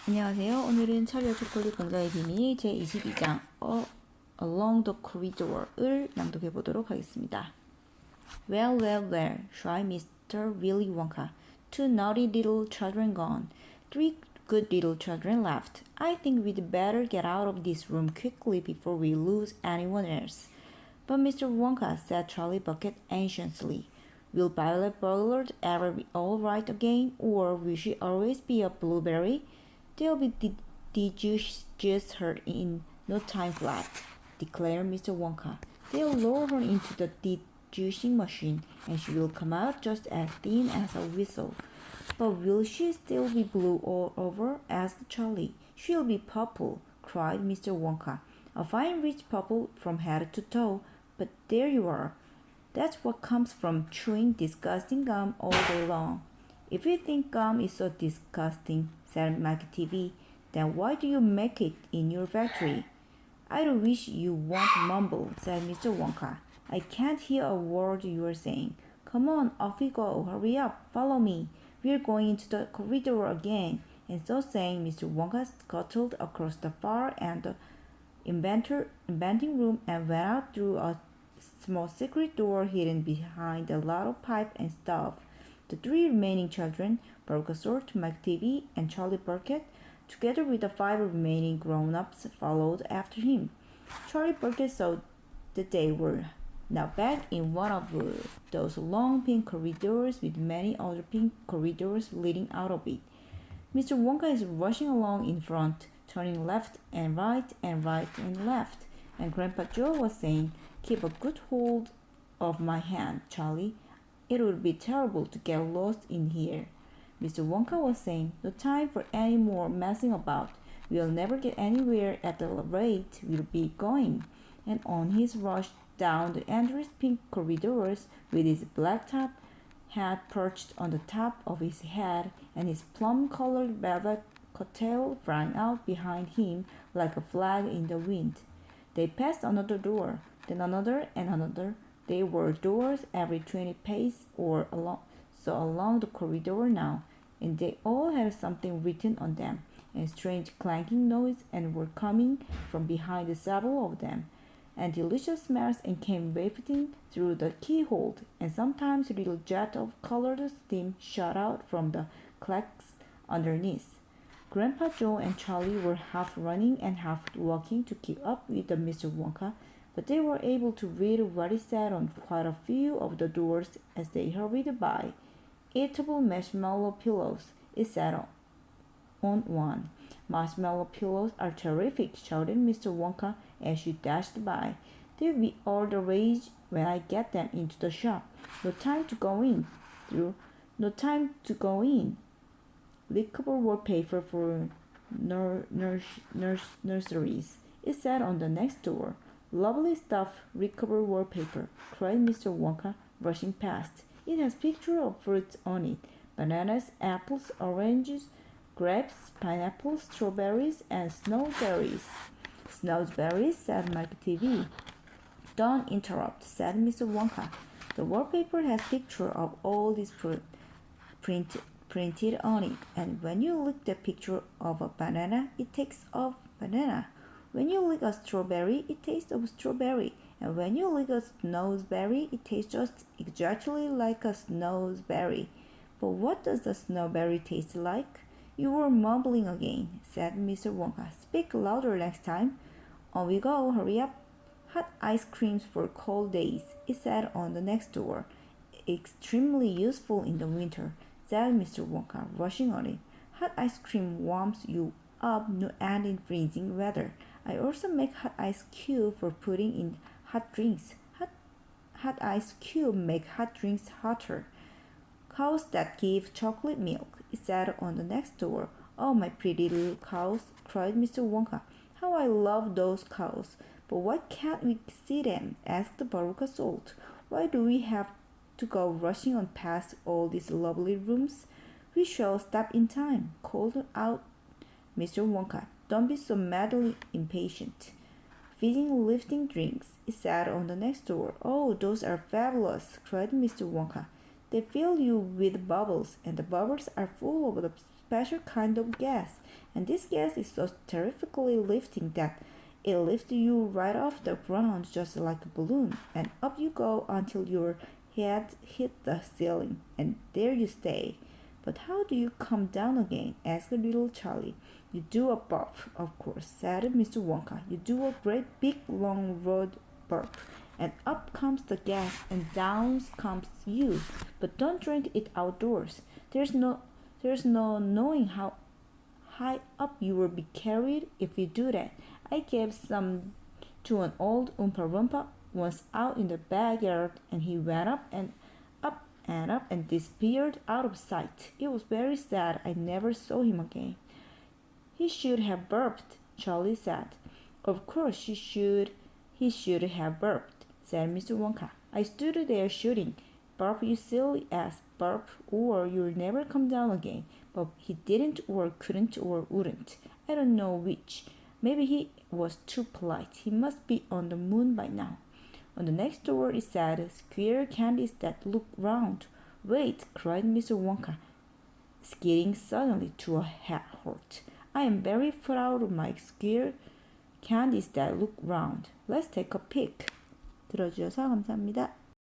안녕하세요. 오늘은 찰리와초콜릿공장의 비밀 제22장 Along the Corridor을 낭독해 보도록 하겠습니다. Well, well, well, cried Mr. Willy Wonka. Two naughty little children gone. Three good little children left. I think we'd better get out of this room quickly before we lose anyone else. But Mr. Wonka, said Charlie Bucket anxiously, will Violet Bullard ever be all right again, or will she always be a blueberry? They'll be dejuiced her in no time flat, declared Mr. Wonka. They'll lower her into the dejuicing machine, and she will come out just as thin as a whistle. But will she still be blue all over? Asked Charlie. She'll be purple, cried Mr. Wonka. A fine rich purple from head to toe. But there you are. That's what comes from chewing disgusting gum all day long. If you think gum is so disgusting, said Mike TV, then why do you make it in your factory? I do wish you won't mumble, said Mr. Wonka. I can't hear a word you're saying. Come on, off we go. Hurry up, follow me. We're going into the corridor again. And so saying, Mr. Wonka scuttled across the far end of the inventing room and went out through a small secret door hidden behind a lot of pipe and stuff. The three remaining children, Bulbasaur, McTeevee, and Charlie Burkett, together with the five remaining grown-ups, followed after him. Charlie Burkett saw that they were now back in one of those long pink corridors with many other pink corridors leading out of it. Mr. Wonka is rushing along in front, turning left and right and right and left, and Grandpa Joe was saying, "Keep a good hold of my hand, Charlie. It would be terrible to get lost in here." Mr. Wonka was saying, "No time for any more messing about. We'll never get anywhere at the rate we'll be going." And on his rush down the endless pink corridors, with his black top hat perched on the top of his head and his plum-colored velvet coattail flying out behind him like a flag in the wind. They passed another door, then another and another. There were doors every 20 paces or along the corridor now, and they all had something written on them, and strange clanking noise, and were coming from behind several of them, and delicious smells came wafting through the keyhole, and sometimes a little jet of colored steam shot out from the cracks underneath. Grandpa Joe and Charlie were half running and half walking to keep up with Mr. Wonka, but they were able to read what it said on quite a few of the doors as they hurried by. "Eatable marshmallow pillows," it said on one. "Marshmallow pillows are terrific," shouted Mr. Wonka as she dashed by. "They'll be all the rage when I get them into the shop. No time to go in. Lickable wallpaper for nurseries," it said on the next door. "Lovely stuff, lickable wallpaper," cried Mr. Wonka, rushing past. "It has pictures of fruits on it. Bananas, apples, oranges, grapes, pineapples, strawberries, and snowberries." "Snowberries," said Mike TV. "Don't interrupt," said Mr. Wonka. "The wallpaper has pictures of all these fruit printed on it, and when you lick the picture of a banana, it tastes of banana. When you lick a strawberry, it tastes of strawberry, and when you lick a snowberry, it tastes just exactly like a snowberry. But what does the snowberry taste like?" "You were mumbling again," said Mr. Wonka. "Speak louder next time. On we go, hurry up." "Hot ice creams for cold days," it said on the next door. "Extremely useful in the winter," said Mr. Wonka, rushing on it. "Hot ice cream warms you up no end in freezing weather. I also make hot ice cube for putting in hot drinks. Hot ice cube make hot drinks hotter." "Cows that give chocolate milk," it said on the next door. "Oh, my pretty little cows," cried Mr. Wonka. "How I love those cows. But why can't we see them?" asked Bulbasaur. "Why do we have to go rushing on past all these lovely rooms?" "We shall stop in time," called out Mr. Wonka. "Don't be so madly impatient." "Fizzing lifting drinks," it said on the next door. "Oh, those are fabulous," cried Mr. Wonka. "They fill you with bubbles, and the bubbles are full of the special kind of gas, and this gas is so terrifically lifting that it lifts you right off the ground just like a balloon, and up you go until your head hits the ceiling, and there you stay. But how do you come down again? Asked little Charlie. You do a burp, of course, said Mr. Wonka. You do a great big long road burp, and up comes the gas, and down comes you. But don't drink it outdoors. There's no knowing how high up you will be carried if you do that. I gave some to an old Oompa Loompa once out in the backyard, and he went up and up and up and disappeared out of sight. It was very sad. I never saw him again. He should have burped, Charlie said. Of course he should have burped, said Mr. Wonka. I stood there shooting. Burp, you silly ass, burp, or you'll never come down again. But he didn't or couldn't or wouldn't. I don't know which. Maybe he was too polite. He must be on the moon by now. On the next door it said, Square candies that look round. Wait, cried Mr. Wonka, skidding suddenly to a halt. I am very proud of my square candies that look round. Let's take a peek. 들어주셔서 감사합니다.